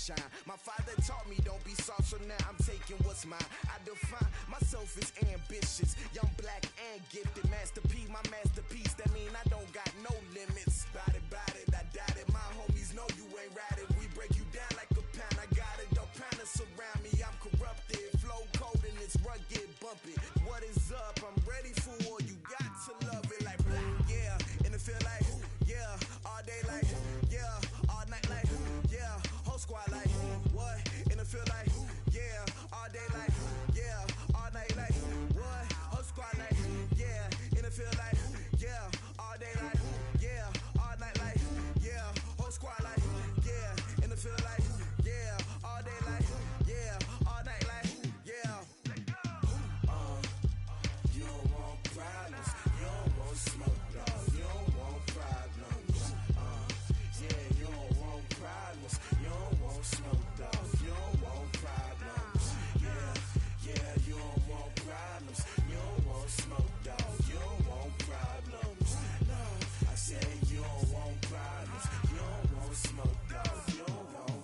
shine. My father taught me don't be soft, so now I'm taking what's mine. I define myself as ambitious, young, black, and gifted. Master P, my masterpiece, that mean I don't got no limits. Bout it, I doubt it. My homies know you ain't ratted. We break you down like a pound. I got it, don't pound us around me. I'm corrupted, flow cold and it's rugged, bumpy. What is up? I'm ready for war. You got to love it like black, yeah. And it feel like, yeah. All day like, yeah. All night like, yeah. Whole squad like, what? And it feel like, yeah. All day like, yeah. All night like, what? Whole squad like, yeah. And it feel like, yeah. All day like, yeah. All night like, yeah. Whole squad like, yeah. And it feel like, yeah. All day like, yeah. All night like, yeah. You don't want problems. You don't want smoke, dog. You don't want problems. Yeah, you don't want problems. You don't want smoke, dog. You don't want problems. Yeah, you don't want problems. You don't want smoke, dog. You don't want problems. No, I said you don't want problems. You don't want smoke, dog. You don't want.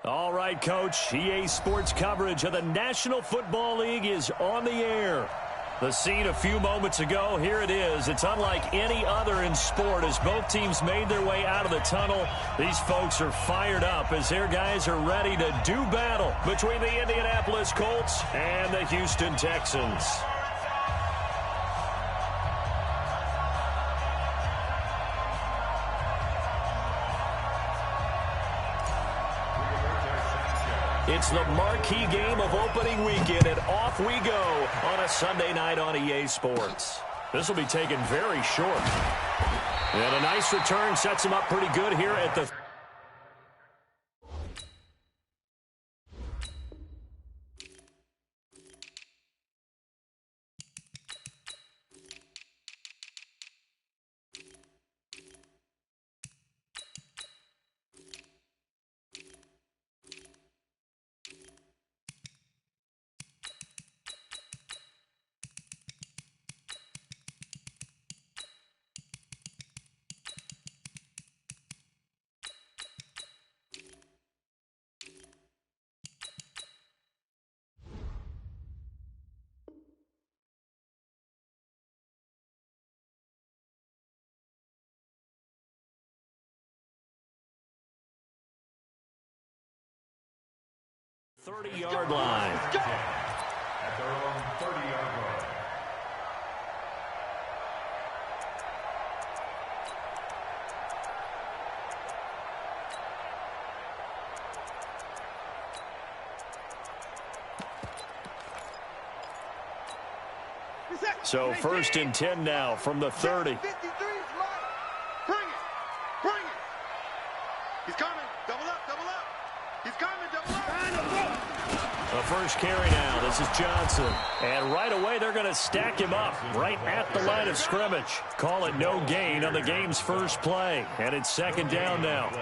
All right, Coach. EA Sports coverage of the National Football League is on the air. The scene a few moments ago, here it is. It's unlike any other in sport as both teams made their way out of the tunnel. These folks are fired up as their guys are ready to do battle between the Indianapolis Colts and the Houston Texans. It's the marquee game of opening weekend, and off we go on a Sunday night on EA Sports. This will be taken very short. And a nice return sets him up pretty good here at the... ...30-yard line. At their own 30-yard line. So 1st and 10 now from the 30. 53 is mine. Bring it. Bring it. He's coming. Double up. Double up. He's coming. Double up. The first carry now. This is Johnson. And right away, they're going to stack him up right at the line of scrimmage. Call it no gain on the game's first play. And it's second down now.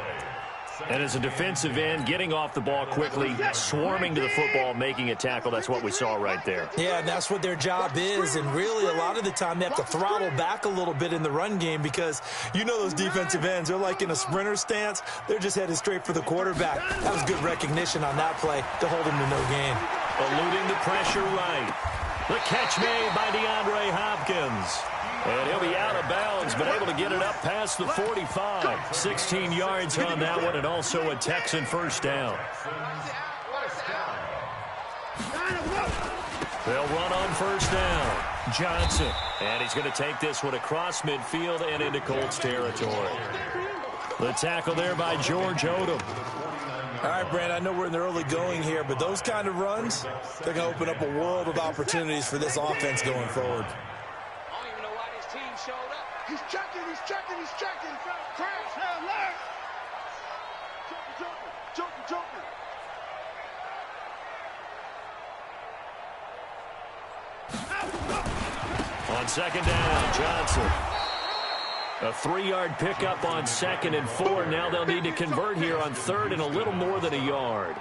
And as a defensive end, getting off the ball quickly, swarming to the football, making a tackle, that's what we saw right there. Yeah, and that's what their job is. And really, a lot of the time, they have to throttle back a little bit in the run game because you know those defensive ends, they're like in a sprinter stance. They're just headed straight for the quarterback. That was good recognition on that play to hold him to no gain. Eluding the pressure right. The catch made by DeAndre Hopkins. And he'll be out of bounds, but able to get it up past the 45. 16 yards on that one, and also a Texan first down. They'll run on first down. Johnson. And he's going to take this one across midfield and into Colts territory. The tackle there by George Odom. All right, Brand, I know we're in the early going here, but those kind of runs, they're going to open up a world of opportunities for this offense going forward. He's checking. Crash, alert! Jumping. On second down, Johnson. A 3-yard pickup on 2nd and 4. Now they'll need to convert here on 3rd and a little more than a yard.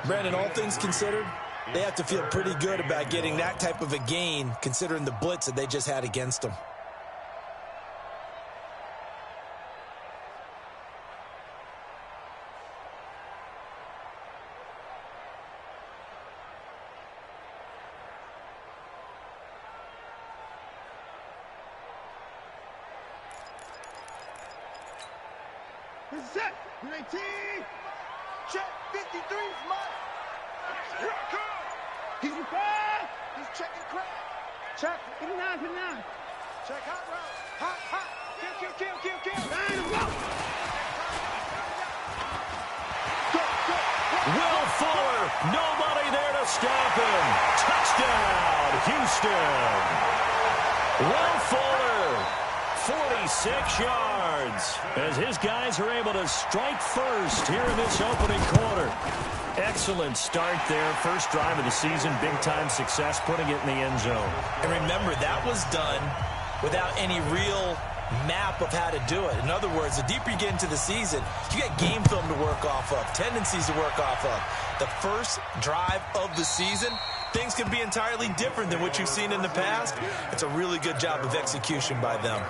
Brandon, all things considered, they have to feel pretty good about getting that type of a gain considering the blitz that they just had against them. This is it. 19. Check. 53 is mine. Here I come. He's back. He's checking crack. Check. 59. Check hot route. Hot. Kill. Line him up. Will Fuller. Nobody there to stop him. Touchdown, Houston. Will Fuller. 46 yards as his guys are able to strike first here in this opening quarter. Excellent start there. First drive of the season. Big-time success, putting it in the end zone. And remember, that was done without any real map of how to do it. In other words, the deeper you get into the season, you got game film to work off of, tendencies to work off of. The first drive of the season, things can be entirely different than what you've seen in the past. It's a really good job of execution by them.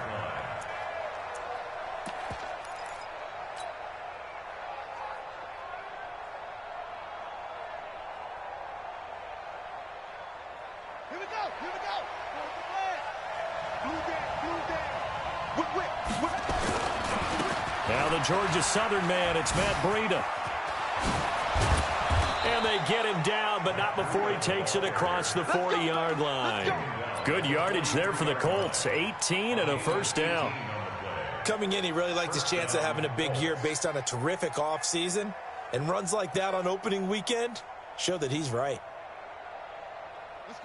Now the Georgia Southern man, it's Matt Breida. And they get him down, but not before he takes it across the 40-yard line. Good yardage there for the Colts. 18 and a first down. Coming in, he really liked his chance of having a big year based on a terrific offseason. And runs like that on opening weekend show that he's right.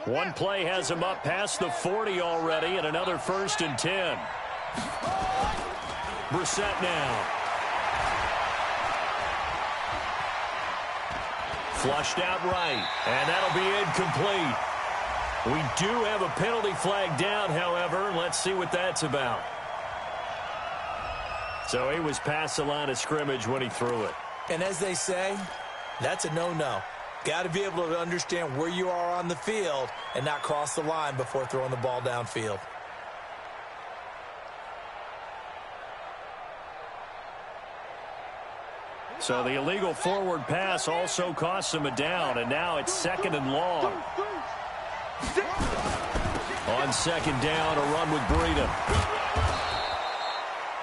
One play has him up past the 40 already, and another 1st and 10. Brissett now. Flushed out right, and that'll be incomplete. We do have a penalty flag down, however. Let's see what that's about. So he was past the line of scrimmage when he threw it. And as they say, that's a no-no. Got to be able to understand where you are on the field and not cross the line before throwing the ball downfield. So the illegal forward pass also costs him a down, and now it's 2nd and long. On 2nd down, a run with Breida.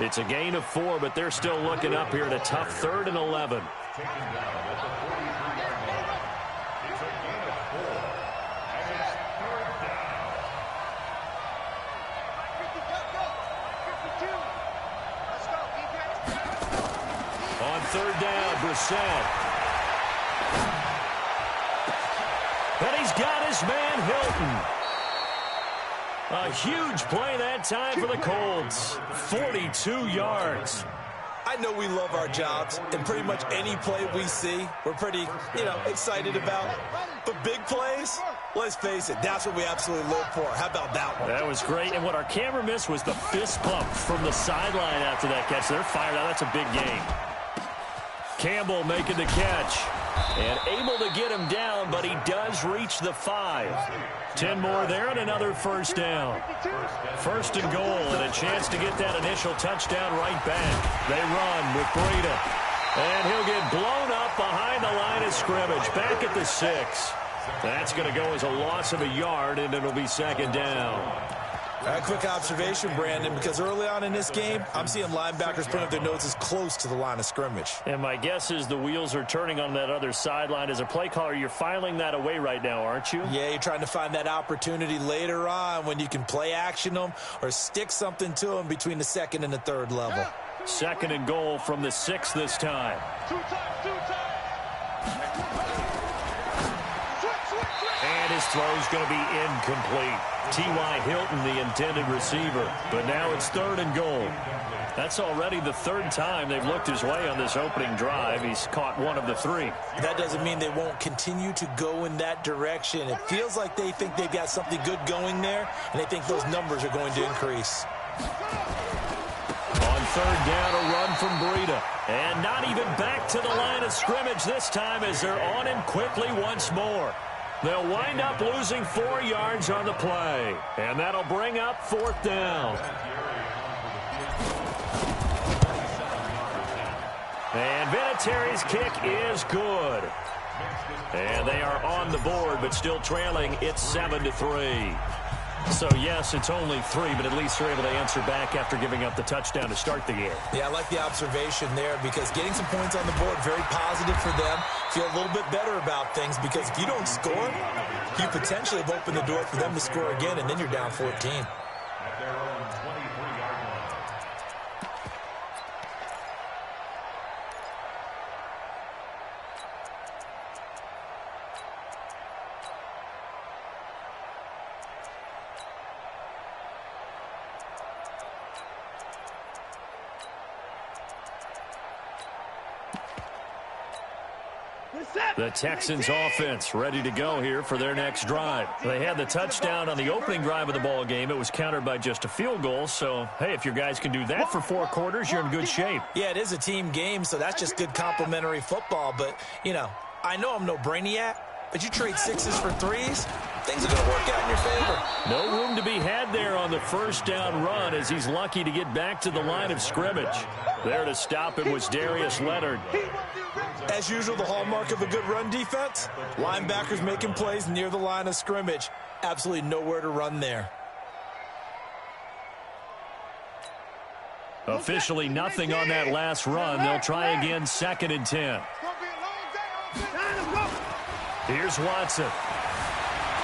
It's a gain of 4, but they're still looking up here at a tough 3rd and 11. On 3rd down, Brissett. And he's got his man, Hilton. A huge play that time for the Colts. 42 yards. I know we love our jobs, and pretty much any play we see, we're pretty, excited about. But big plays, let's face it, that's what we absolutely live for. How about that one? That was great, and what our camera missed was the fist pump from the sideline after that catch. They're fired out. That's a big gain. Campbell making the catch, and able to get him down, but he does reach the 5. 10 more there and another first down. First and goal, and a chance to get that initial touchdown right back. They run with Breida, and he'll get blown up behind the line of scrimmage, back at the 6. That's going to go as a loss of a yard, and it'll be second down. A quick observation, Brandon, because early on in this game, I'm seeing linebackers putting up their noses close to the line of scrimmage. And my guess is the wheels are turning on that other sideline. As a play caller, you're filing that away right now, aren't you? Yeah, you're trying to find that opportunity later on when you can play action them or stick something to them between the second and the third level. Second and goal from the 6 this time. And his throw's going to be incomplete. T.Y. Hilton, the intended receiver. But now it's third and goal. That's already the third time they've looked his way on this opening drive. He's caught one of the 3. That doesn't mean they won't continue to go in that direction. It feels like they think they've got something good going there, and they think those numbers are going to increase. On third down, a run from Breida. And not even back to the line of scrimmage this time as they're on him quickly once more. They'll wind up losing 4 yards on the play. And that'll bring up fourth down. And Vinatieri's kick is good. And they are on the board, but still trailing. It's 7-3. So, yes, it's only 3, but at least they're able to answer back after giving up the touchdown to start the game. Yeah, I like the observation there because getting some points on the board, very positive for them. Feel a little bit better about things because if you don't score, you potentially have opened the door for them to score again, and then you're down 14. At their own 23-yard line. The Texans offense ready to go here for their next drive. They had the touchdown on the opening drive of the ball game. It was countered by just a field goal. So, hey, if your guys can do that for 4 quarters, you're in good shape. Yeah, it is a team game, so that's just good complimentary football. But, I know I'm no brainiac, but you trade 6s for 3s, things are going to work out in your favor. No room to be had there on the first down run as he's lucky to get back to the line of scrimmage. There to stop him was Darius Leonard. As usual, the hallmark of a good run defense, linebackers making plays near the line of scrimmage. Absolutely nowhere to run there. Officially nothing on that last run. They'll try again, 2nd and 10. Here's Watson.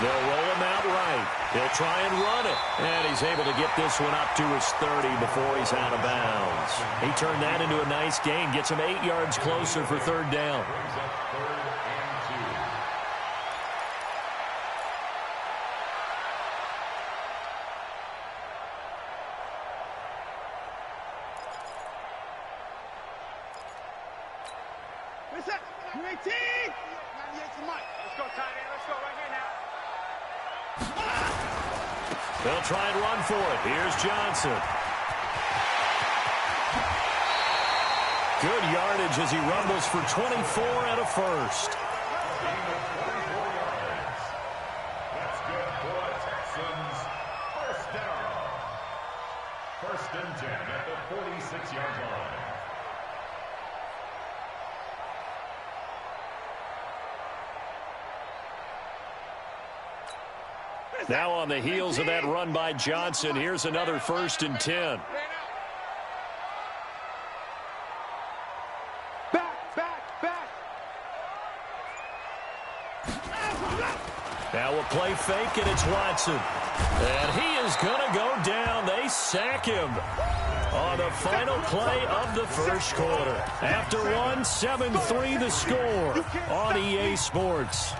They'll roll him out right. He'll try and run it. And he's able to get this one up to his 30 before he's out of bounds. He turned that into a nice gain. Gets him 8 yards closer for third down. They'll try and run for it. Here's Johnson. Good yardage as he rumbles for 24 and a first. That's good for the Texans. First down. 1st and 10 at the 46-yard line. Now on the heels of that run by Johnson, here's another 1st and 10. Now a play fake, and it's Watson. And he is going to go down. They sack him on the final play of the first quarter. After one, 7-3 the score on EA Sports.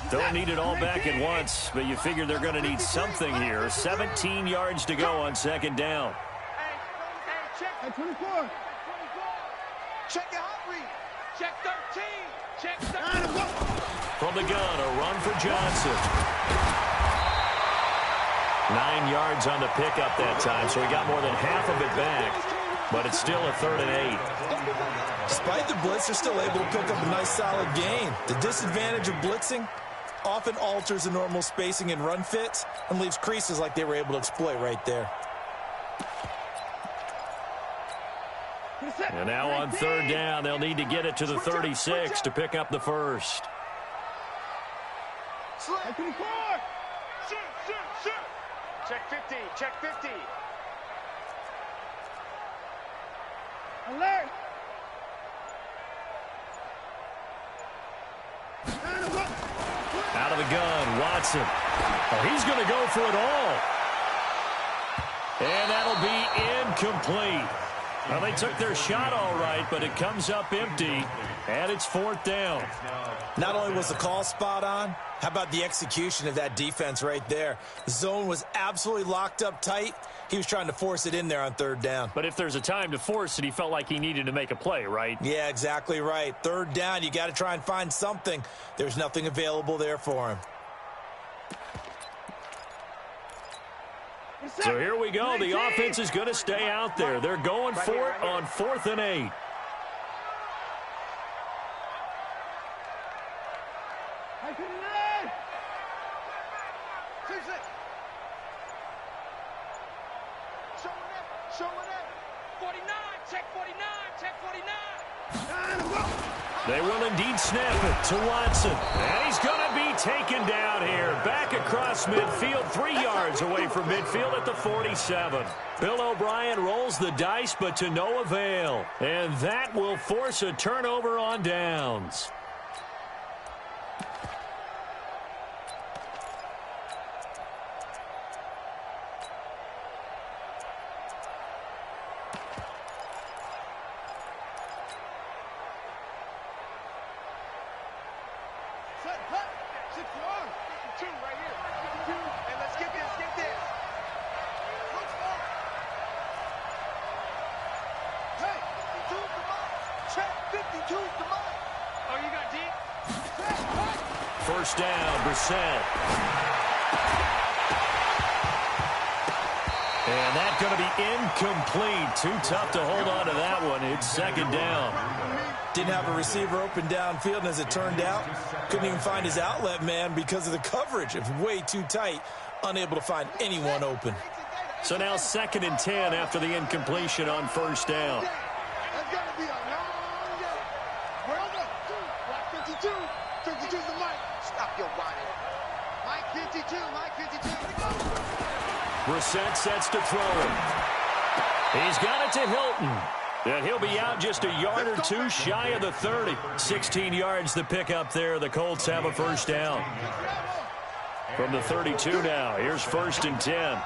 Don't need it all back at once, but you figure they're going to need something here. 17 yards to go on second down. Check 24. Check your hot read. Check 13. Check 13. From the gun, a run for Johnson. 9 yards on the pickup that time, so he got more than half of it back. But it's still a 3rd and 8. Despite the blitz, they're still able to pick up a nice solid gain. The disadvantage of blitzing often alters the normal spacing and run fits and leaves creases like they were able to exploit right there. And now on 3rd down, they'll need to get it to the 36 to pick up the first. Check 24. Check 50. Check 50. Alert. Out of the gun, Watson. Oh, he's going to go for it all. And that'll be incomplete. Well, they took their shot all right, but it comes up empty, and it's 4th down. Not only was the call spot on, how about the execution of that defense right there? The zone was absolutely locked up tight. He was trying to force it in there on 3rd down. But if there's a time to force it, he felt like he needed to make a play, right? Yeah, exactly right. 3rd down, you got to try and find something. There's nothing available there for him. So here we go. The offense is going to stay out there. They're going for it on 4th and 8. They will indeed snap it to Watson. And he's going to be taken down here. Back across midfield, 3 yards away from midfield at the 47. Bill O'Brien rolls the dice, but to no avail. And that will force a turnover on downs. First down, Brissett. And that's going to be incomplete. Too tough to hold on to that one. It's 2nd down. Didn't have a receiver open downfield, and as it turned out, couldn't even find his outlet man because of the coverage. It was way too tight, unable to find anyone open. So now 2nd and 10 after the incompletion on 1st down. That's got to be a long day. Well done. Mike 52. 52's the mic. Stop your whining. Mike 52. Mike 52. Brissett sets to throw it. He's got it to Hilton. And he'll be out just a yard or two shy of the 30. 16 yards the pick up there. The Colts have a first down. From the 32 now. Here's 1st and 10.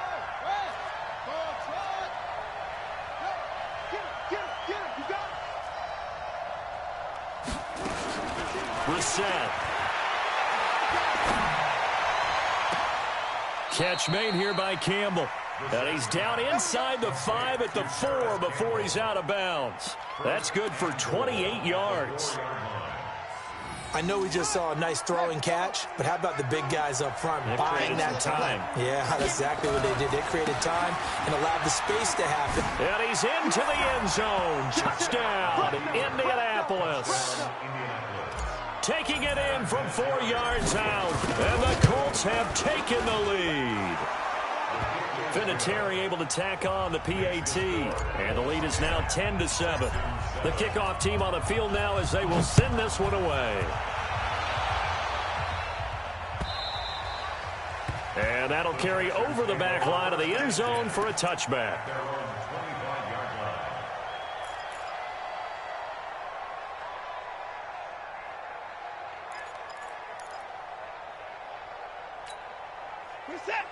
Brissett. Catch made here by Campbell. And he's down inside the 5 at the 4 before he's out of bounds. That's good for 28 yards. I know we just saw a nice throwing catch, but how about the big guys up front buying that time? Yeah, that's exactly what they did. They created time and allowed the space to happen. And he's into the end zone. Touchdown, Indianapolis. Taking it in from 4 yards out. And the Colts have taken the lead. Vinatieri able to tack on the PAT. And the lead is now 10-7. The kickoff team on the field now as they will send this one away. And that'll carry over the back line of the end zone for a touchback.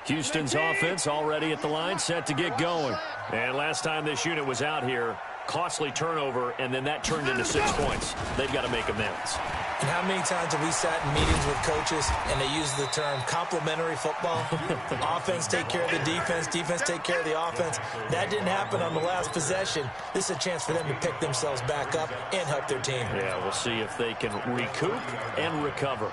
Houston's offense already at the line, set to get going. And last time this unit was out here, costly turnover, and then that turned into 6 points. They've got to make amends. And how many times have we sat in meetings with coaches and they use the term complementary football? Offense take care of the defense, defense take care of the offense. That didn't happen on the last possession. This is a chance for them to pick themselves back up and help their team. Yeah, we'll see if they can recoup and recover.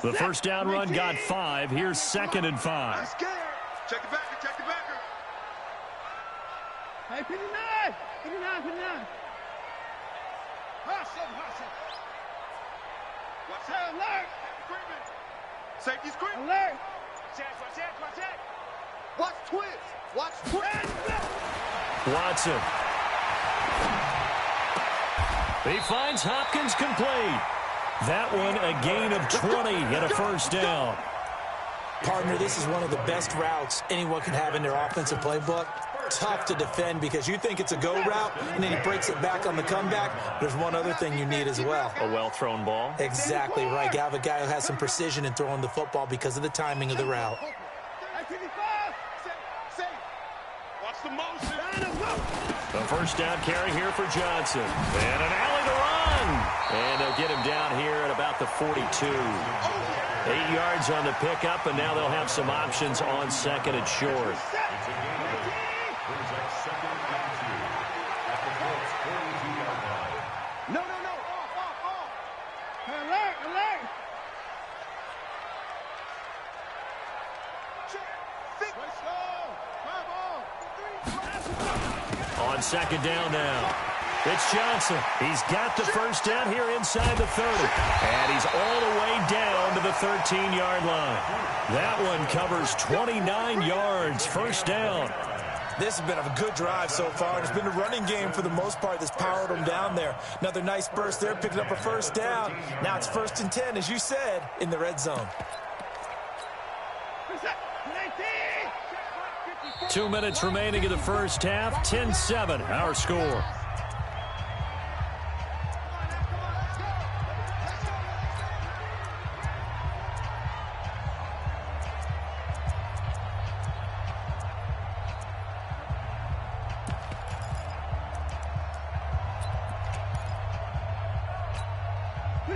The first down run got 5. Here's 2nd and 5. I'm scared. Check the backer, check the backer. Hey, 59. 59, 59. Hustle. Watch out, alert. Safety's creeping. Alert. Watch out. Watch twins. Watch twins. Watson. He finds Hopkins complete. That one a gain of 20 and a first down. Partner, this is one of the best routes anyone can have in their offensive playbook. Tough to defend because you think it's a go route, and then he breaks it back on the comeback. There's one other thing you need as well. A well-thrown ball. Exactly right. You have a guy who has some precision in throwing the football because of the timing of the route. Watch the motion. The first down carry here for Johnson. And an alley to run. And they'll get him down here at about the 42. 8 yards on the pickup, and now they'll have some options on 2nd and short. No. Off. Alert. On 2nd down now. It's Johnson. He's got the first down here inside the 30. And he's all the way down to the 13-yard line. That one covers 29 yards. First down. This has been a good drive so far. It's been a running game for the most part that's powered them down there. Another nice burst there, picking up a first down. Now it's 1st and 10, as you said, in the red zone. 2 minutes remaining in the first half. 10-7, our score.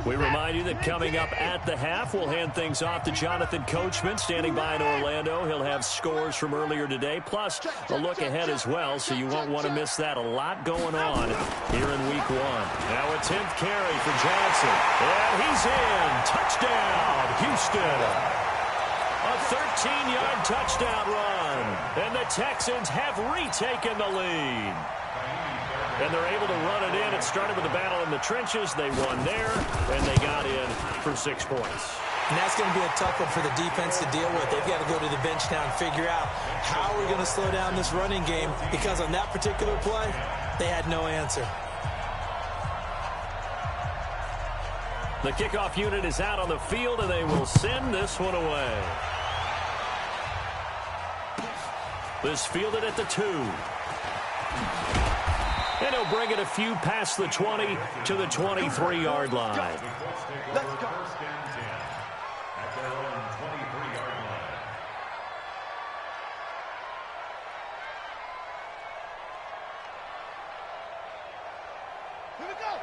We remind you that coming up at the half, we'll hand things off to Jonathan Coachman, standing by in Orlando. He'll have scores from earlier today, plus a look ahead as well, so you won't want to miss that. A lot going on here in Week 1. Now a 10th carry for Johnson. And he's in. Touchdown, Houston. A 13-yard touchdown run. And the Texans have retaken the lead. And they're able to run it in. It started with a battle in the trenches. They won there, and they got in for 6 points. And that's going to be a tough one for the defense to deal with. They've got to go to the bench now and figure out how are we going to slow down this running game, because on that particular play, they had no answer. The kickoff unit is out on the field, and they will send this one away. This fielded at the 2. And he'll bring it a few past the 20 to the 23-yard line. Let's go. 1st and 10 at their own 23-yard line.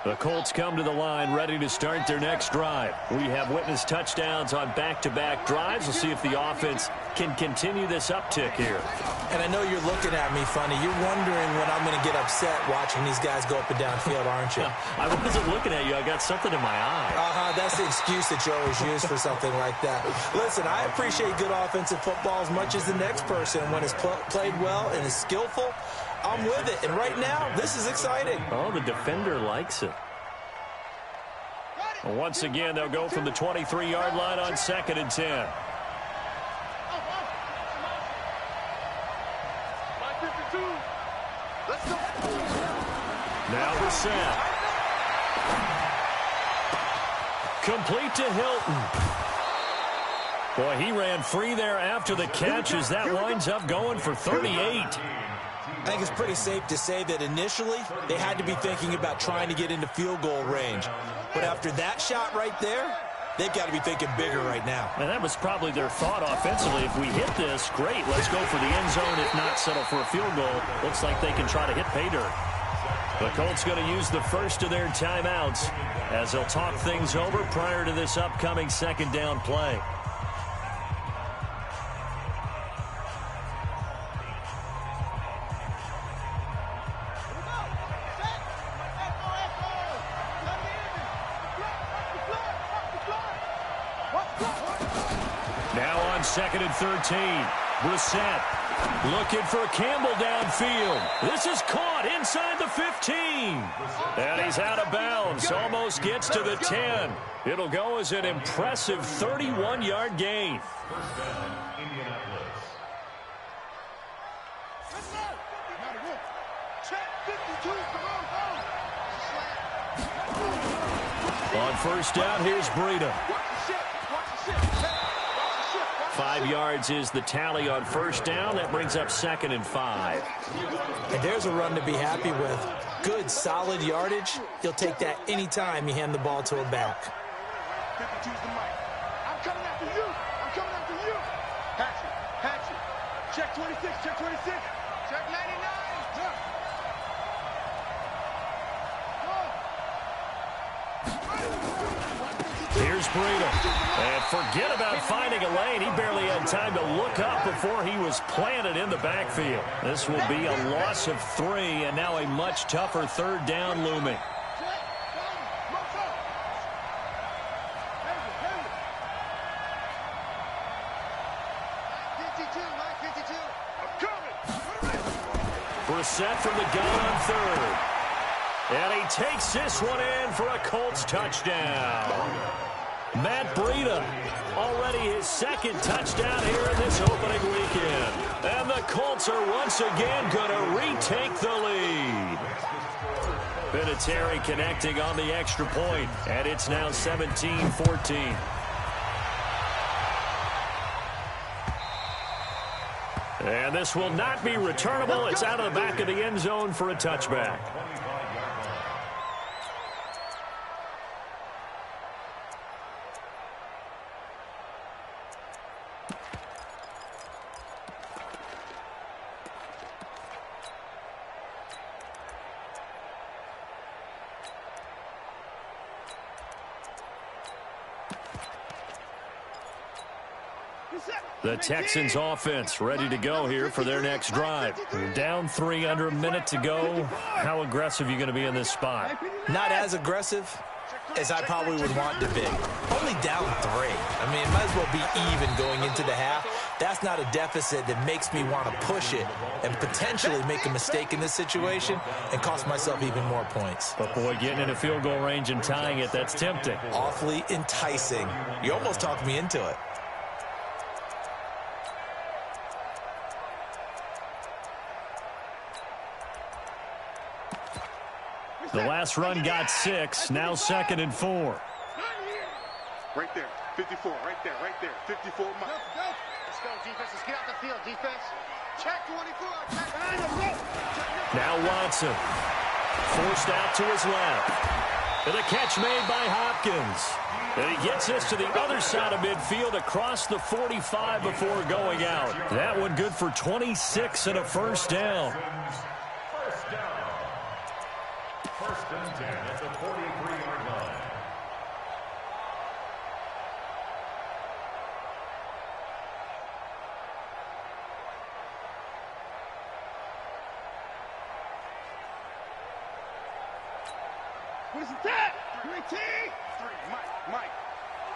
The Colts come to the line ready to start their next drive. We have witnessed touchdowns on back-to-back drives. We'll see if the offense can continue this uptick here. And I know you're looking at me funny. You're wondering when I'm going to get upset watching these guys go up and down field, aren't you? I wasn't looking at you. I got something in my eye. That's the excuse that you always use for something like that. Listen, I appreciate good offensive football as much as the next person. When it's played well and is skillful, I'm with it. And right now, this is exciting. Oh, the defender likes it. Well, once again, they'll go from the 23-yard line on 2nd and 10. Now the set. Complete to Hilton. Boy, he ran free there after the catch as that winds up going for 38. I think it's pretty safe to say that initially they had to be thinking about trying to get into field goal range. But after that shot right there, they've got to be thinking bigger right now. And that was probably their thought offensively. If we hit this, great. Let's go for the end zone. If not, settle for a field goal. Looks like they can try to hit pay dirt. The Colts going to use the first of their timeouts as they'll talk things over prior to this upcoming second down play. Now on 2nd and 13. Brissett looking for Campbell downfield. This is caught inside the 15. And he's out of bounds. Almost gets to the 10. It'll go as an impressive 31-yard gain. First down, Indianapolis. On first down, here's Breida. 5 yards is the tally on first down. That brings up 2nd and 5. And there's a run to be happy with. Good, solid yardage. You'll take that anytime you hand the ball to a back. 52's the mic. I'm coming after you. I'm coming after you. Hatchet. Check 26. Check 26. Check 99. Jump. Here's Breida. And forget about finding a lane. He barely had time to look up before he was planted in the backfield. This will be a loss of 3, and now a much tougher third down looming. Brissett from the gun on third. And he takes this one in for a Colts touchdown. Matt Breida, already his second touchdown here in this opening weekend. And the Colts are once again going to retake the lead. Vinatieri connecting on the extra point, and it's now 17-14. And this will not be returnable. It's out of the back of the end zone for a touchback. The Texans offense ready to go here for their next drive. Down 3 under a minute to go. How aggressive are you going to be in this spot? Not as aggressive as I probably would want to be. Only down 3. I mean, it might as well be even going into the half. That's not a deficit that makes me want to push it and potentially make a mistake in this situation and cost myself even more points. But, boy, getting in a field goal range and tying it, that's tempting. Awfully enticing. You almost talked me into it. The last run got 6, now 2nd and 4. Right there, 54, right there, 54. Let's go, defense. Let's get out the field, defense. Check 24. Now Watson, forced out to his left. And a catch made by Hopkins. And he gets this to the other side of midfield across the 45 before going out. That one good for 26 and a first down. First and 10 at the 43-yard line. What is that? 3T. 3, Mike.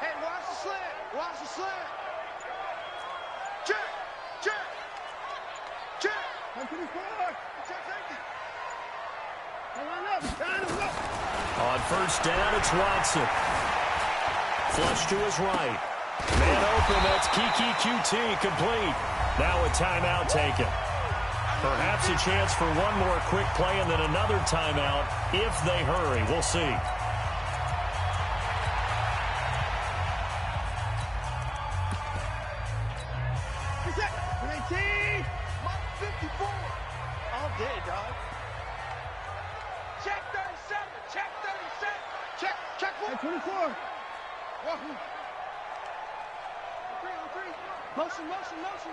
Hey, watch the slant. Watch the slant. Check. 124. Check safety. On first down, it's Watson. Flush to his right. Man open, that's Kiki QT complete. Now a timeout taken. Perhaps a chance for one more quick play and then another timeout if they hurry. We'll see. Mike 54. All day, dog. Check 37. Check 37. Check 24. Motion, motion, motion.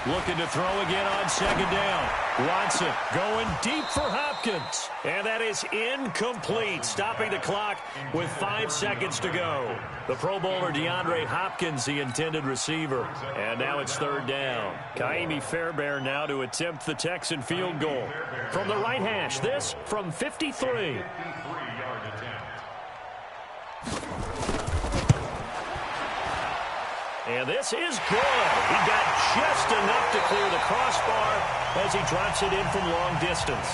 Looking to throw again on second down. Watson going deep for Hopkins. And that is incomplete, stopping the clock with 5 seconds to go. The Pro Bowler DeAndre Hopkins, the intended receiver. And now it's third down. Kaimi Fairbairn now to attempt the Texan field goal. From the right hash, this from 53. And this is good. He got just enough to clear the crossbar as he drops it in from long distance.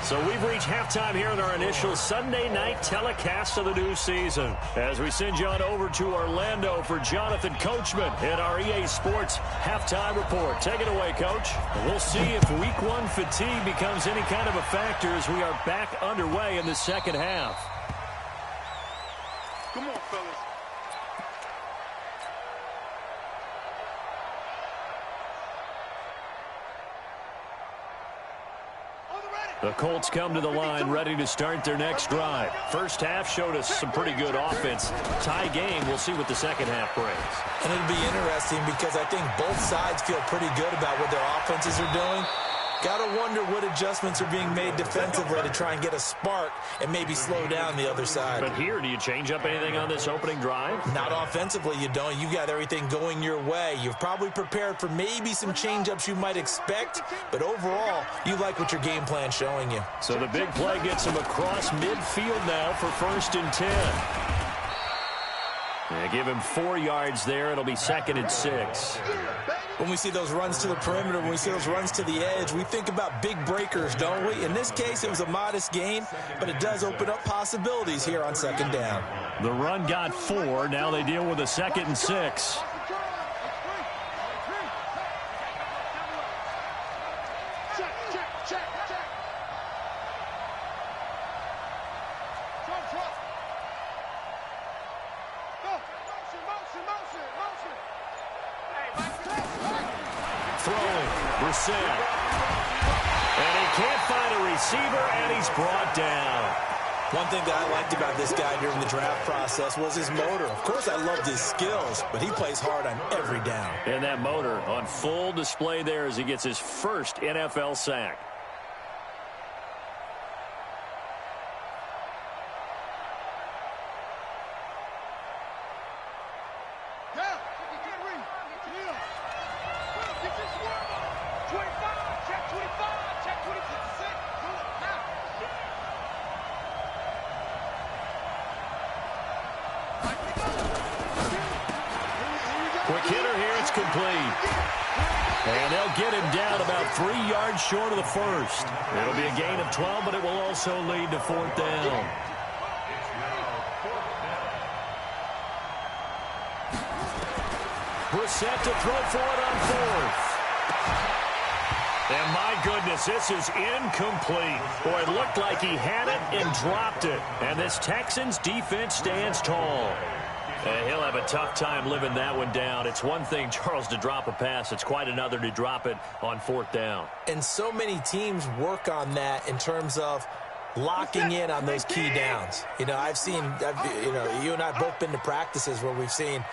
So we've reached halftime here in our initial Sunday night telecast of the new season. As we send you on over to Orlando for Jonathan Coachman in our EA Sports halftime report. Take it away, Coach. We'll see if week 1 fatigue becomes any kind of a factor as we are back underway in the second half. Come on, fellas. The Colts come to the line ready to start their next drive. First half showed us some pretty good offense. Tie game. We'll see what the second half brings. And it'll be interesting because I think both sides feel pretty good about what their offenses are doing. Got to wonder what adjustments are being made defensively to try and get a spark and maybe slow down the other side. But here, do you change up anything on this opening drive? Not offensively, you don't. You got everything going your way. You've probably prepared for maybe some change-ups you might expect, but overall, you like what your game plan's showing you. So the big play gets him across midfield now for 1st and 10. Yeah, give him 4 yards there. It'll be 2nd and 6. When we see those runs to the perimeter, when we see those runs to the edge, we think about big breakers, don't we? In this case, it was a modest gain, but it does open up possibilities here on second down. The run got 4. Now they deal with a 2nd and 6. Brissett. And he can't find a receiver, and he's brought down. One thing that I liked about this guy during the draft process was his motor. Of course, I loved his skills, but he plays hard on every down. And that motor on full display there as he gets his first NFL sack. Quick hitter here, it's complete. And they'll get him down about 3 yards short of the first. It'll be a gain of 12, but it will also lead to 4th down. Brissett to throw for it on 4th. And my goodness, this is incomplete. Boy, it looked like he had it and dropped it. And this Texans defense stands tall. And he'll have a tough time living that one down. It's one thing, Charles, to drop a pass. It's quite another to drop it on 4th down. And so many teams work on that in terms of locking in on those key downs. You know, you and I have both been to practices where we've seen,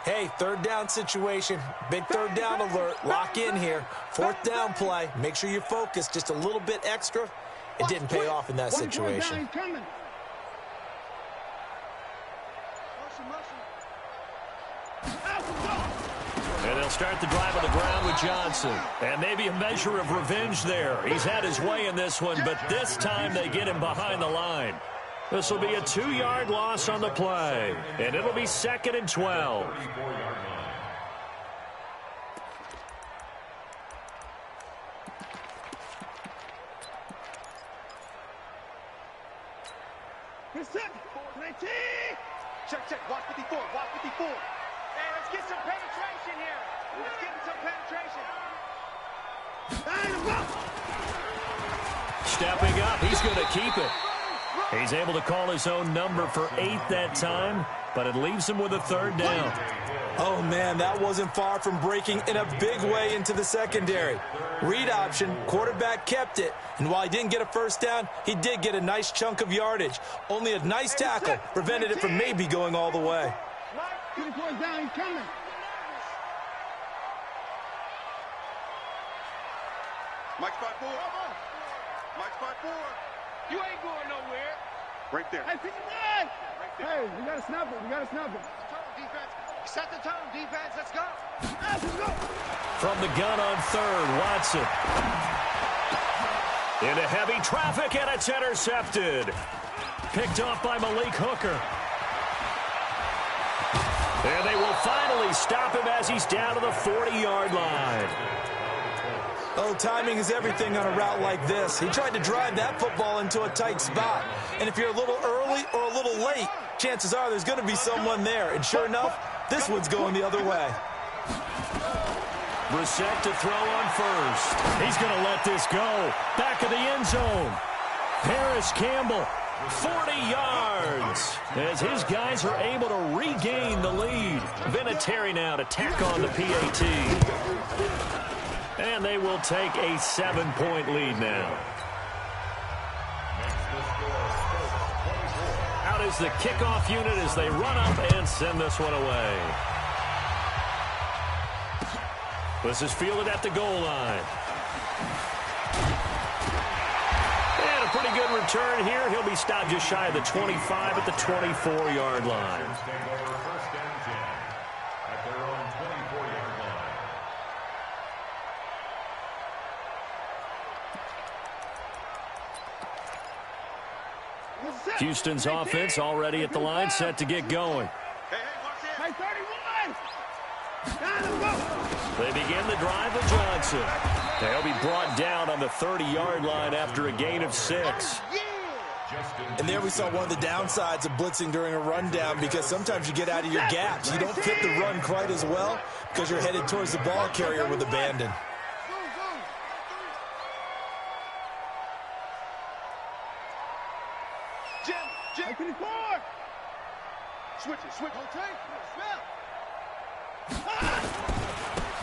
hey, 3rd down situation, big 3rd down alert, lock in here, 4th down play, make sure you're focused just a little bit extra. It didn't pay off in that situation. And they'll start the drive on the ground with Johnson. And maybe a measure of revenge there. He's had his way in this one, but this time they get him behind the line. This will be a 2-yard loss on the play. And it'll be 2nd and 12. Check. Watch 54. Watch 54. Hey, let's get some penetration here. Let's get some penetration. Stepping up. He's going to keep it. He's able to call his own number for 8 that time, but it leaves him with a 3rd down. Oh, man, that wasn't far from breaking in a big way into the secondary. Read option, quarterback kept it, and while he didn't get a 1st down, he did get a nice chunk of yardage. Only a nice tackle prevented it from maybe going all the way. 24 is down. He's coming. Mike spot 4. Mike spot 4. You ain't going nowhere. Right there. Hey, 59. Right there. Hey, we gotta snap it. We gotta snap it. Defense. Set the tone, defense. Let's go. Let's go. From the gun on third, Watson. Into heavy traffic, and it's intercepted. Picked off by Malik Hooker. And they will finally stop him as he's down to the 40-yard line. Oh, timing is everything on a route like this. He tried to drive that football into a tight spot. And if you're a little early or a little late, chances are there's going to be someone there. And sure enough, this one's going the other way. Brissett to throw on first. He's going to let this go. Back of the end zone. Paris Campbell, 40 yards. As his guys are able to regain the lead. Vinatieri now to tack on the PAT. And they will take a 7-point lead now. Out is the kickoff unit as they run up and send this one away. This is fielded at the goal line. And a pretty good return here. He'll be stopped just shy of the 25 at the 24-yard line. First and 10 at their own 24-yard line. Houston's offense already at the line, set to get going. Hey, 31. Let's go. They begin the drive with Johnson. They'll be brought down on the 30-yard line after a gain of 6. And there we saw one of the downsides of blitzing during a rundown, because sometimes you get out of your gaps. You don't fit the run quite as well because you're headed towards the ball carrier with abandon. Jim. 24. Switch it.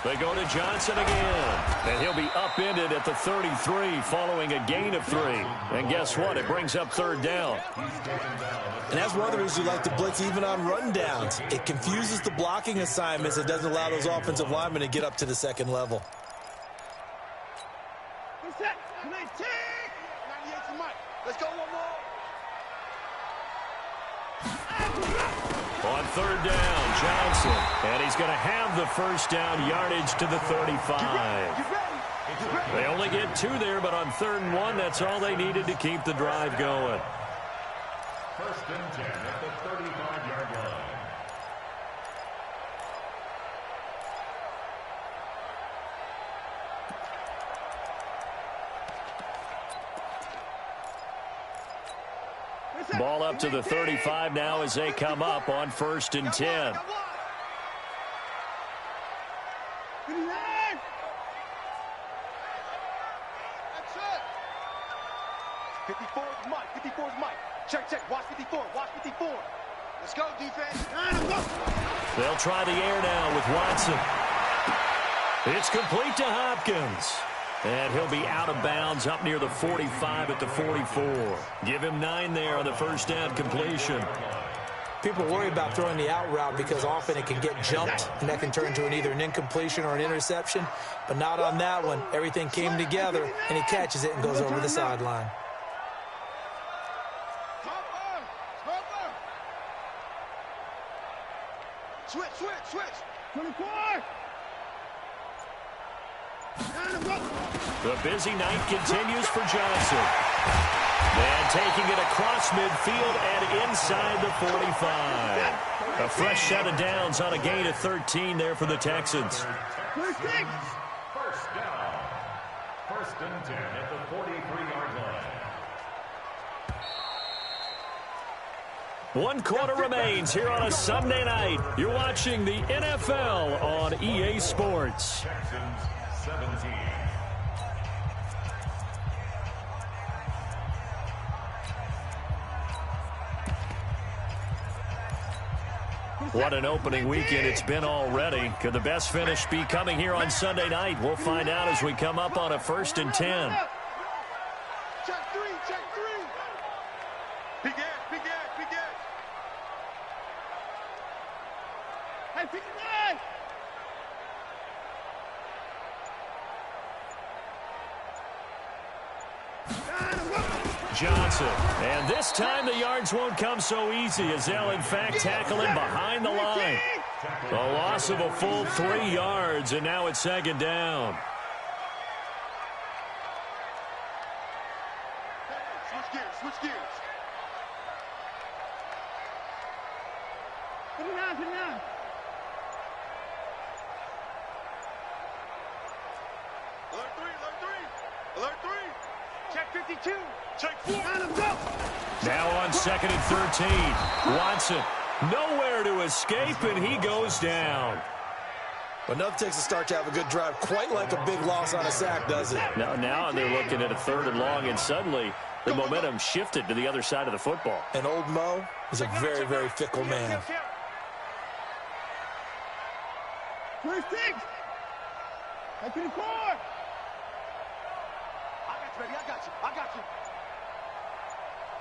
They go to Johnson again. And he'll be upended at the 33 following a gain of 3. And guess what? It brings up third down. And that's one of the reasons you like to blitz even on rundowns. It confuses the blocking assignments. It doesn't allow those offensive linemen to get up to the second level. What's that? 19. 98 to Mike. Let's go one more. On third down, Johnson. And he's going to have the first down yardage to the 35. They only get 2 there, but on 3rd and 1, that's all they needed to keep the drive going. First and 10 at the 35-yard line. Ball up to the 35 now as they come up on 1st and 10. 54 is Mike. 54 is Mike. Check. Watch 54. Watch 54. Let's go, defense. They'll try the air now with Watson. It's complete to Hopkins. And he'll be out of bounds up near the 45 at the 44. Give him 9 there on the first down completion. People worry about throwing the out route because often it can get jumped, and that can turn into either an incompletion or an interception. But not on that one. Everything came together, and he catches it and goes over the sideline. Switch. 24. The busy night continues for Johnson. And taking it across midfield and inside the 45. A fresh set of downs on a gain of 13 there for the Texans. First down. 1st and 10 at the 43-yard line. 1 quarter remains here on a Sunday night. You're watching the NFL on EA Sports. Texans 17. What an opening weekend it's been already. Could the best finish be coming here on Sunday night? We'll find out as we come up on a 1st and 10. Check 3. Big ass. Hey, 59. Johnson. And this time the yards won't come so easy as they'll in fact tackle him behind the line. A loss of a full 3 yards, and now it's second down. Switch gears, switch gears. 59, 59. Alert 3, alert 3. Alert 3. Check 52. Check 4. Now on 2nd and 13. Watson nowhere to escape, and he goes down. But enough takes a start to have a good drive, quite like a big loss on a sack, does it? Now they're looking at a 3rd and long, and suddenly the momentum shifted to the other side of the football. And old Mo is a very, very fickle man. 26. Hey, 54. I got you.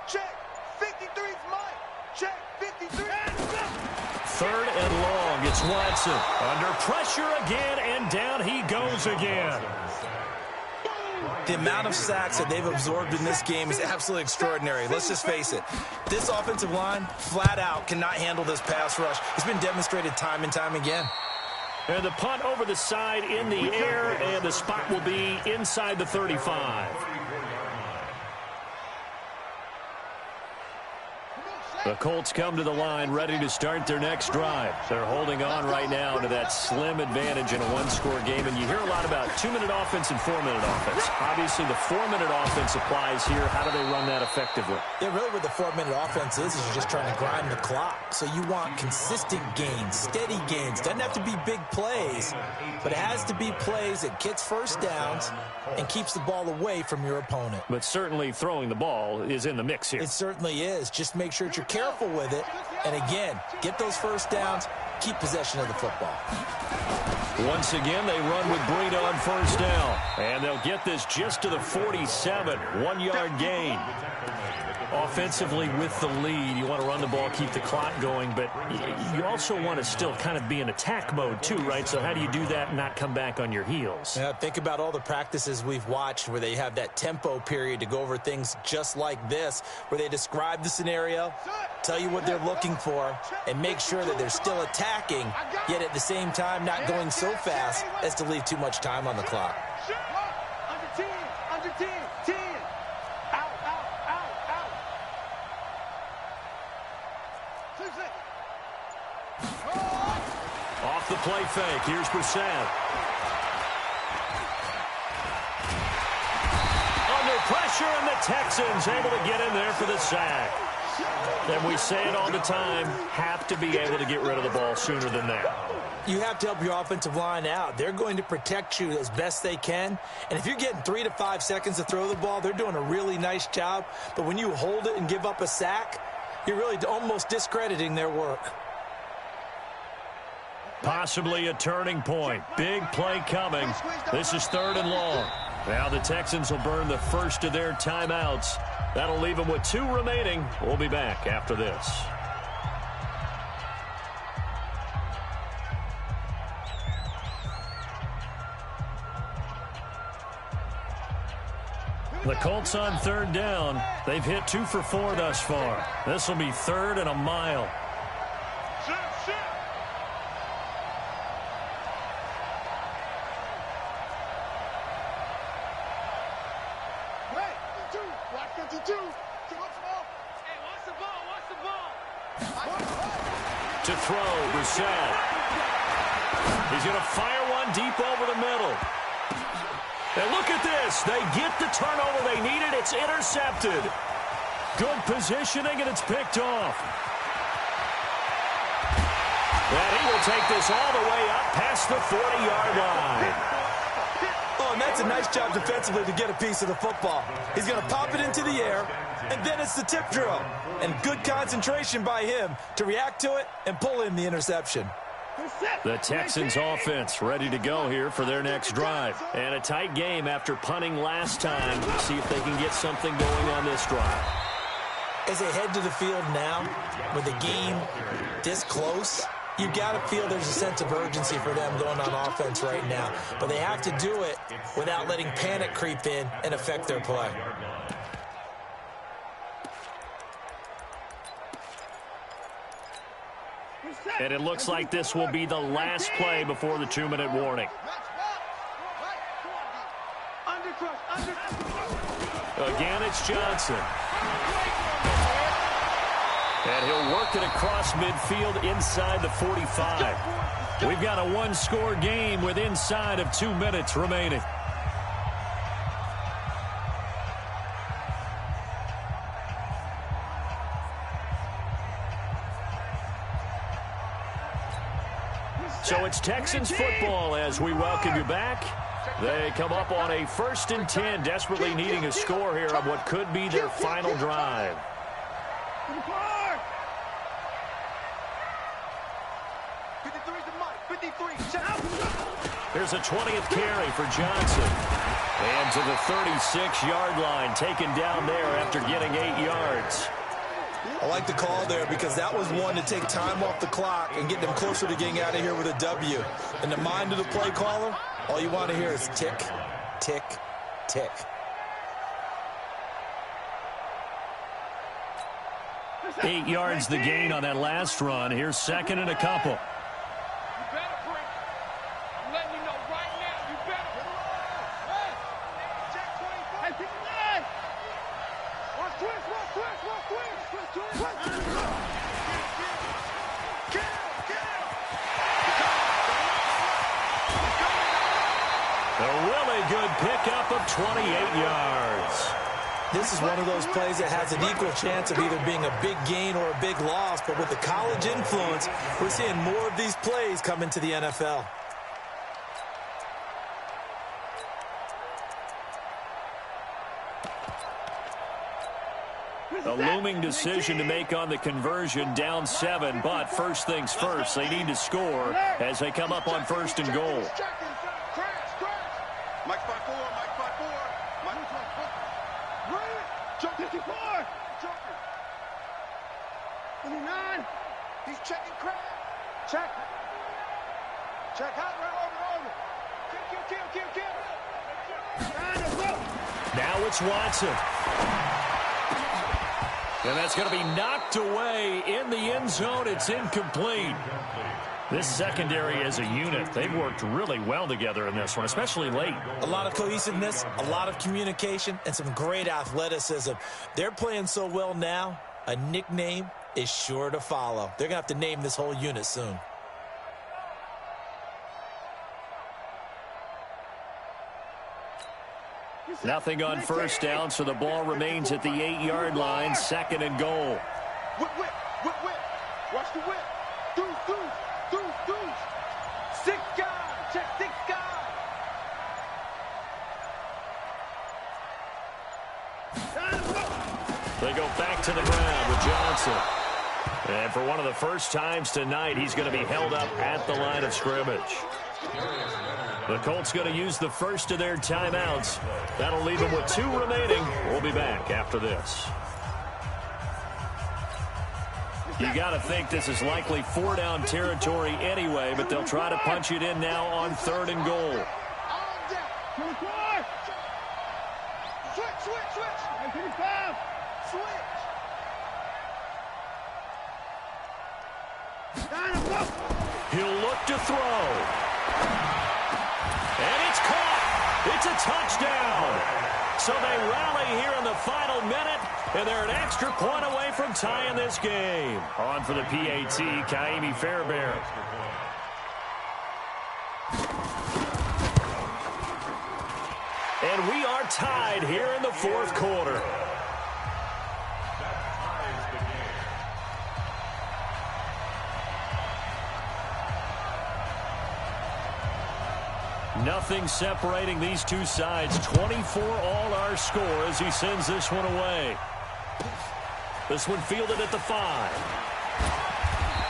Check. 53's mine. Check. 53. 3rd and long. It's Watson. Under pressure again, and down he goes again. The amount of sacks that they've absorbed in this game is absolutely extraordinary. Let's just face it. This offensive line, flat out, cannot handle this pass rush. It's been demonstrated time and time again. And the punt over the side in the air, and the spot will be inside the 35. The Colts come to the line ready to start their next drive. They're holding on right now to that slim advantage in a one-score game. And you hear a lot about 2-minute offense and 4-minute offense. Obviously, the 4-minute offense applies here. How do they run that effectively? Yeah, really what the 4-minute offense is you're just trying to grind the clock. So you want consistent gains, steady gains. Doesn't have to be big plays, but it has to be plays that gets first downs and keeps the ball away from your opponent. But certainly throwing the ball is in the mix here. It certainly is. Just make sure that you're careful with it. And again, get those first downs, keep possession of the football. Once again, they run with Breida on first down. And they'll get this just to the 47, 1-yard gain. Offensively with the lead, you want to run the ball, keep the clock going, but you also want to still kind of be in attack mode too, right? So how do you do that and not come back on your heels? Yeah, think about all the practices we've watched where they have that tempo period to go over things just like this, where they describe the scenario, tell you what they're looking for, and make sure that they're still attacking, yet at the same time not going so fast as to leave too much time on the clock. Under 10, 10. Out. Off the play fake, here's Brissett. Under pressure, and the Texans able to get in there for the sack. And we say it all the time, have to be able to get rid of the ball sooner than that. You have to help your offensive line out. They're going to protect you as best they can. And if you're getting 3 to 5 seconds to throw the ball, they're doing a really nice job. But when you hold it and give up a sack, you're really almost discrediting their work. Possibly a turning point. Big play coming. This is 3rd and long. Now the Texans will burn the first of their timeouts. That'll leave them with 2 remaining. We'll be back after this. The Colts on 3rd down. They've hit 2 for 4 thus far. This will be 3rd and a mile. To throw, Brissett. He's going to fire one deep over the middle. And look at this. They get the turnover they needed. It's intercepted. Good positioning, and it's picked off. And he will take this all the way up past the 40-yard line. Oh, and that's a nice job defensively to get a piece of the football. He's going to pop it into the air, and then it's the tip drill. And good concentration by him to react to it and pull in the interception. The Texans offense ready to go here for their next drive. And a tight game after punting last time. See if they can get something going on this drive. As they head to the field now, with the game this close, you got to feel there's a sense of urgency for them going on offense right now. But they have to do it without letting panic creep in and affect their play. And it looks like this will be the last play before the 2-minute warning. Again, it's Johnson. And he'll work it across midfield inside the 45. We've got a one-score game with inside of 2 minutes remaining. So it's Texans football as we welcome you back. They come up on a 1st and 10, desperately needing a score here on what could be their final drive. Here's a 20th carry for Johnson. And to the 36-yard line, taken down there after getting 8 yards. I like the call there because that was one to take time off the clock and get them closer to getting out of here with a W. In the mind of the play caller, all you want to hear is tick, tick, tick. Eight yards the gain on that last run. Here's 2nd and a couple. Pickup of 28 yards. This is one of those plays that has an equal chance of either being a big gain or a big loss, but with the college influence, we're seeing more of these plays come into the NFL. A looming decision to make on the conversion, down 7, but first things first, they need to score as they come up on 1st and goal. Mike 5-4, Mike 5-4. Mike 5-4. Joker 54. Joker. 29. He's checking crack. Check. Check out, right over. Kill. Now it's Watson. And that's going to be knocked away in the end zone. It's incomplete. This secondary as a unit, they've worked really well together in this one, especially late. A lot of cohesiveness, a lot of communication, and some great athleticism. They're playing so well now, a nickname is sure to follow. They're going to have to name this whole unit soon. Nothing on 1st down, so the ball remains at the 8-yard line, 2nd and goal. Whip. Watch the whip. Deuce. 6 guys. Check 6 guys. They go back to the ground with Johnson. And for one of the first times tonight, he's going to be held up at the line of scrimmage. The Colts going to use the first of their timeouts. That'll leave them with 2 remaining. We'll be back after this. You got to think this is likely 4-down territory anyway, but they'll try to punch it in now on 3rd and goal. He'll look to throw. And it's caught. It's a touchdown. So they rally here in the final minute, and they're an extra point away from tying this game. On for the PAT, Ka'imi Fairbairn. And we are tied here in the 4th quarter. Nothing separating these two sides. 24 all our score as he sends this one away. This one fielded at the 5.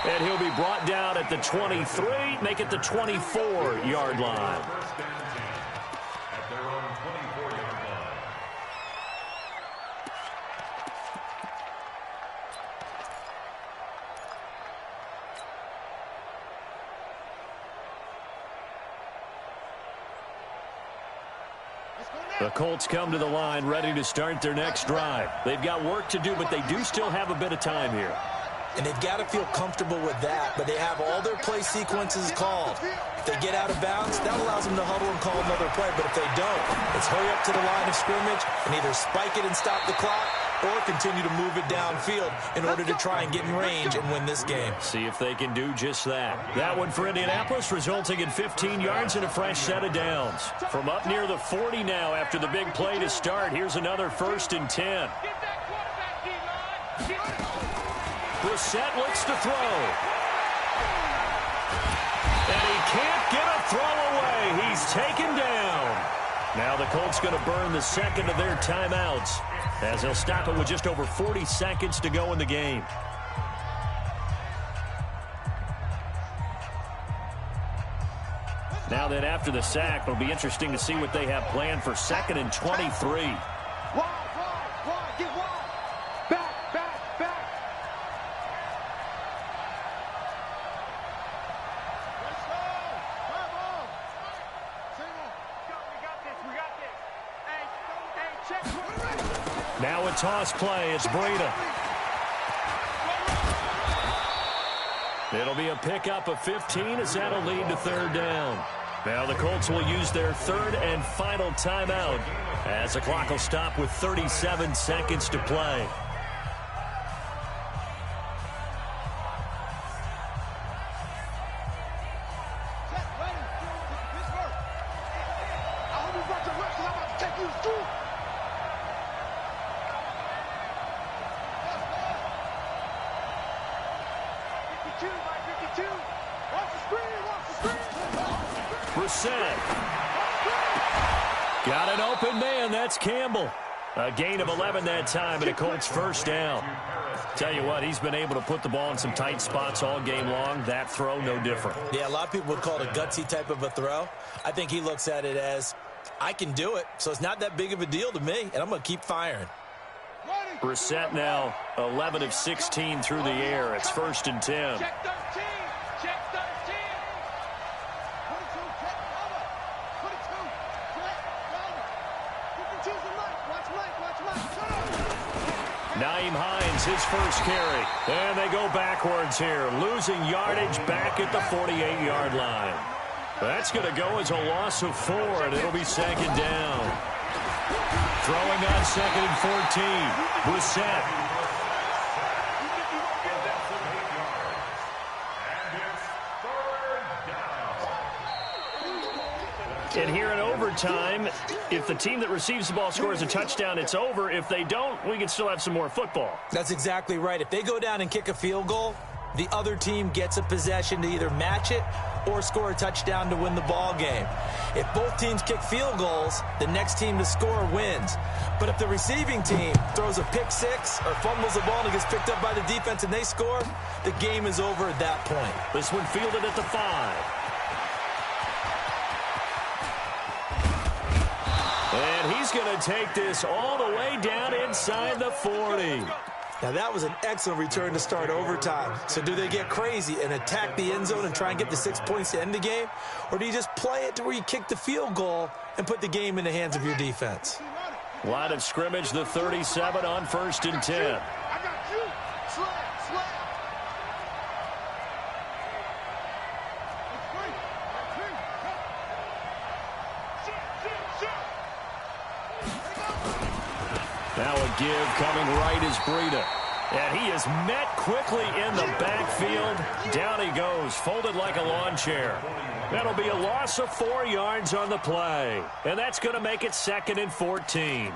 And he'll be brought down at the 23, make it the 24-yard line. At their own 24-yard line. The Colts come to the line ready to start their next drive. They've got work to do, but they do still have a bit of time here. And they've got to feel comfortable with that, but they have all their play sequences called. If they get out of bounds, that allows them to huddle and call another play, but if they don't, it's hurry up to the line of scrimmage and either spike it and stop the clock or continue to move it downfield in order to try and get in range and win this game. See if they can do just that. That one for Indianapolis, resulting in 15 yards and a fresh set of downs. From up near the 40 now after the big play to start, here's another 1st and 10. Brissett looks to throw. And he can't get a throw away. He's taken down. Now the Colts going to burn the second of their timeouts, as they'll stop it with just over 40 seconds to go in the game. Now then, after the sack, it'll be interesting to see what they have planned for 2nd and 23. Wide, get wide. Back. Now a toss play. It's Breida. It'll be a pickup of 15 as that'll lead to 3rd down. Now the Colts will use their 3rd and final timeout as the clock will stop with 37 seconds to play. Brissett. Got an open man. That's Campbell. A gain of 11 that time and a Colts 1st down. Tell you what, he's been able to put the ball in some tight spots all game long. That throw, no different. Yeah, a lot of people would call it a gutsy type of a throw. I think he looks at it as, I can do it, so it's not that big of a deal to me, and I'm going to keep firing. Brissett now 11 of 16 through the air. It's 1st and 10. Check 13. Check 13. 22, check cover. 22, check cover. 52's a Mike. Watch Mike. Nyheim Hines, his first carry. And they go backwards here, losing yardage back at the 48-yard line. That's going to go as a loss of 4, and it'll be 2nd down. Throwing on 2nd and 14. Brissett. And here in overtime, if the team that receives the ball scores a touchdown, it's over. If they don't, we can still have some more football. That's exactly right. If they go down and kick a field goal, the other team gets a possession to either match it or score a touchdown to win the ball game. If both teams kick field goals, the next team to score wins. But if the receiving team throws a pick six or fumbles the ball and it gets picked up by the defense and they score, the game is over at that point. This one fielded at the 5. And he's going to take this all the way down inside the 40. Now, that was an excellent return to start overtime. So do they get crazy and attack the end zone and try and get the 6 points to end the game? Or do you just play it to where you kick the field goal and put the game in the hands of your defense? Line of scrimmage, the 37 on 1st and 10. I got you. Slap. Now a give coming right is Breida. And he is met quickly in the backfield. Down he goes, folded like a lawn chair. That'll be a loss of 4 yards on the play. And that's going to make it 2nd and 14.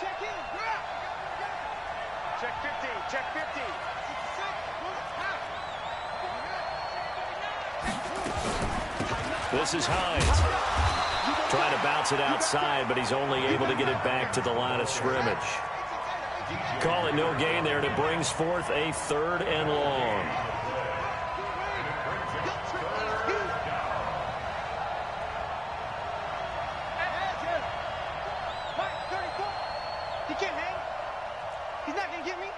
Check in. Check 50. Check 50. This is Hines. Trying to bounce it outside, but he's only able to get it back to the line of scrimmage. Call it no gain there, and it brings forth a 3rd and long. He can't hang. He's not going to get me.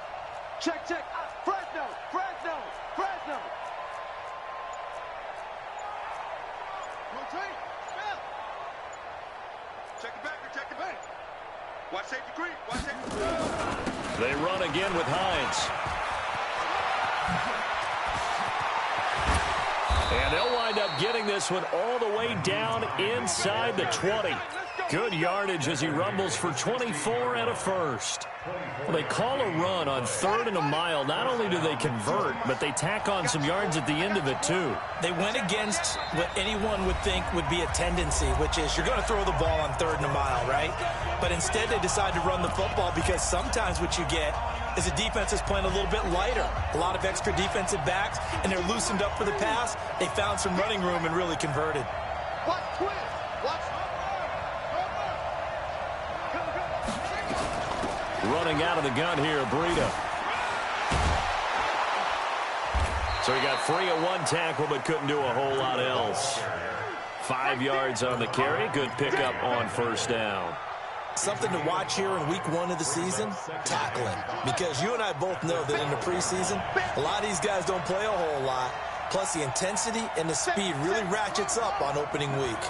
Check, check. Fresno, Fresno, Fresno. Check the back, check the back. Watch safety creep, watch safety creep. They run again with Hines. And they'll wind up getting this one all the way down inside the 20. Good yardage as he rumbles for 24 and a first. Well, they call a run on 3rd and a mile. Not only do they convert, but they tack on some yards at the end of it, too. They went against what anyone would think would be a tendency, which is you're going to throw the ball on 3rd and a mile, right? But instead they decide to run the football because sometimes what you get is the defense is playing a little bit lighter. A lot of extra defensive backs, and they're loosened up for the pass. They found some running room and really converted. Watch twist. Watch. Running out of the gun here, Breida. So he got free of one tackle, but couldn't do a whole lot else. 5 yards on the carry. Good pickup on 1st down. Something to watch here in week 1 of the season, tackling. Because you and I both know that in the preseason, a lot of these guys don't play a whole lot. Plus the intensity and the speed really ratchets up on opening week.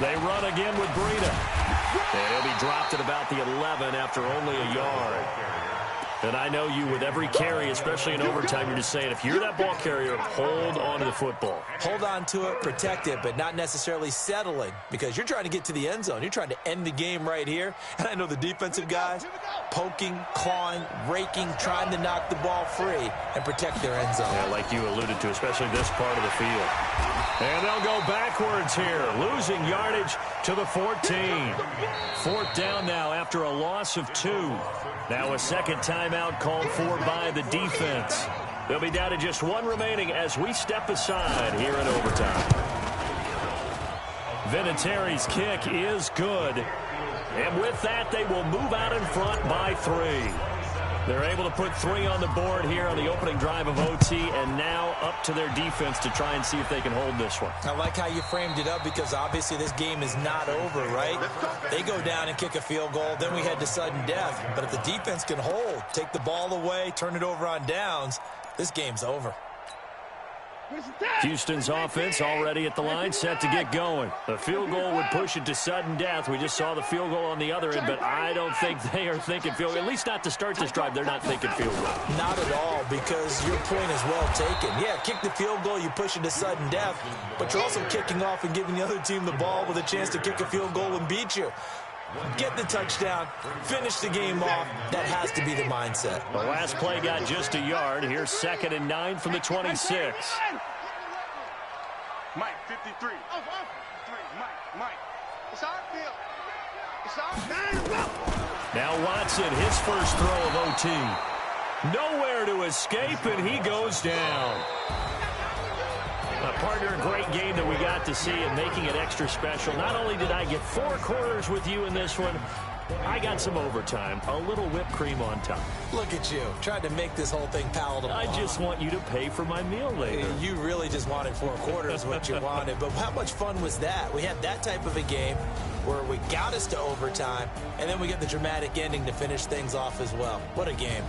They run again with Breida. And he'll be dropped at about the 11 after only a yard. And I know you, with every carry, especially in overtime, you're just saying, if you're that ball carrier, hold on to the football. Hold on to it, protect it, but not necessarily settling, because you're trying to get to the end zone. You're trying to end the game right here. And I know the defensive guys poking, clawing, raking, trying to knock the ball free and protect their end zone. Yeah, like you alluded to, especially this part of the field. And they'll go backwards here, losing yardage to the 14. 4th down now after a loss of 2. Now a second timeout called for by the defense. They'll be down to just 1 remaining as we step aside here in overtime. Vinatieri's kick is good. And with that, they will move out in front by 3. They're able to put 3 on the board here on the opening drive of OT, and now up to their defense to try and see if they can hold this one. I like how you framed it up, because obviously this game is not over, right? They go down and kick a field goal, then we head to sudden death. But if the defense can hold, take the ball away, turn it over on downs, this game's over. Houston's offense already at the line, set to get going. The field goal would push it to sudden death. We just saw the field goal on the other end, but I don't think they are thinking field goal. At least not to start this drive. They're not thinking field goal. Not at all, because your point is well taken. Yeah, kick the field goal, you push it to sudden death, but you're also kicking off and giving the other team the ball with a chance to kick a field goal and beat you. Get the touchdown, finish the game off. That has to be the mindset. The last play got just a yard. Here's 2nd and 9 from the 26. Mike, 53. Mike. It's our field. It's our Now Watson, his first throw of OT. Nowhere to escape, and he goes down. Partner, a great game that we got to see and making it extra special. Not only did I get 4 quarters with you in this one, I got some overtime, a little whipped cream on top. Look at you, trying to make this whole thing palatable. I just want you to pay for my meal later. You really just wanted 4 quarters, what you wanted. But how much fun was that? We had that type of a game where we got us to overtime, and then we get the dramatic ending to finish things off as well. What a game.